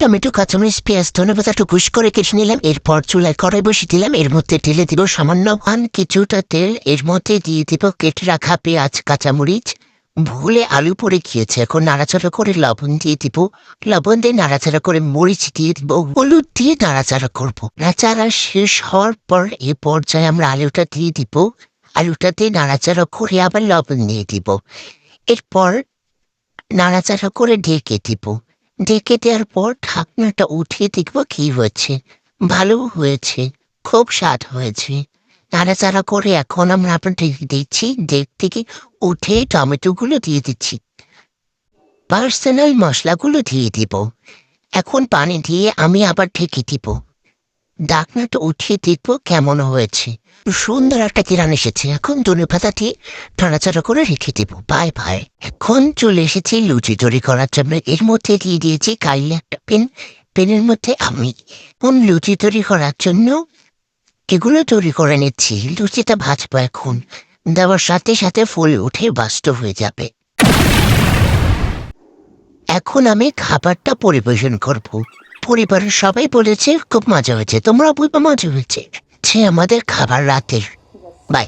Tomato, কাঁচামরিচ, পেঁয়াজ, ধনেপাতা টুকুস করে কেটে নিলাম। এরপর চুলায় কড়াই বসিয়ে দিলাম। এর মধ্যে ঢেলে দিব সামান্য কিছুটা তেল। এর মধ্যে দিয়ে দিব কেটে রাখা পেঁয়াজ, কাঁচামরিচ। ভুলে আলু পড়ে গিয়েছে, এখন নাড়াচাড়া করে লবণ দিয়ে দিব। লবণ দিয়ে নাড়াচাড়া করে মরিচ দিয়ে দিব, হলুদ দিয়ে নাড়াচাড়া করবো। নাড়াচাড়া শেষ হওয়ার পর এ পর্যায়ে আমরা আলুটা দিয়ে দিব। আলুটা দিয়ে নাড়াচাড়া করে আবার লবণ দিয়ে দিব। এরপর নাড়াচাড়া করে ঢেকে দিব। ঢেকে দেওয়ার পর ঢাকনাটা উঠিয়ে দেখব কি হয়েছে। ভালো হয়েছে, খুব স্বাদ হয়েছে। নাড়াচাড়া করে এখন আমরা আপনার ঢেকে দিচ্ছি। ডেক থেকে উঠে টমেটোগুলো দিয়ে দিচ্ছি। পার্সোনাল মশলাগুলো দিয়ে দিব। এখন পানি দিয়ে আমি আবার ঢেকে দিব। ঢাকনাটা উঠিয়ে দেখব কেমন হয়েছে। সুন্দর একটা কিরান এসেছে। এখন ধনেপাতা দিয়ে নাড়াচাড়া করে রেখে দিব। Bye bye. এখন চলে এসেছি লুচি তৈরি করার জন্য। এর মধ্যে দিয়ে দিয়েছি কাইলে একটা পেন। পেনের মধ্যে আমি কোন লুচি তৈরি করার জন্য এগুলো তৈরি করে নিচ্ছি। লুচিটা ভাজবো এখন। দেওয়ার সাথে সাথে ফুলে উঠে বাস্তব হয়ে যাবে। এখন আমি খাবারটা পরিবেশন করব। পরিবারের সবাই বলেছে খুব মজা হয়েছে, তোমরা বলবো মজা হয়েছে। সে আমাদের খাবার রাতের। বাই।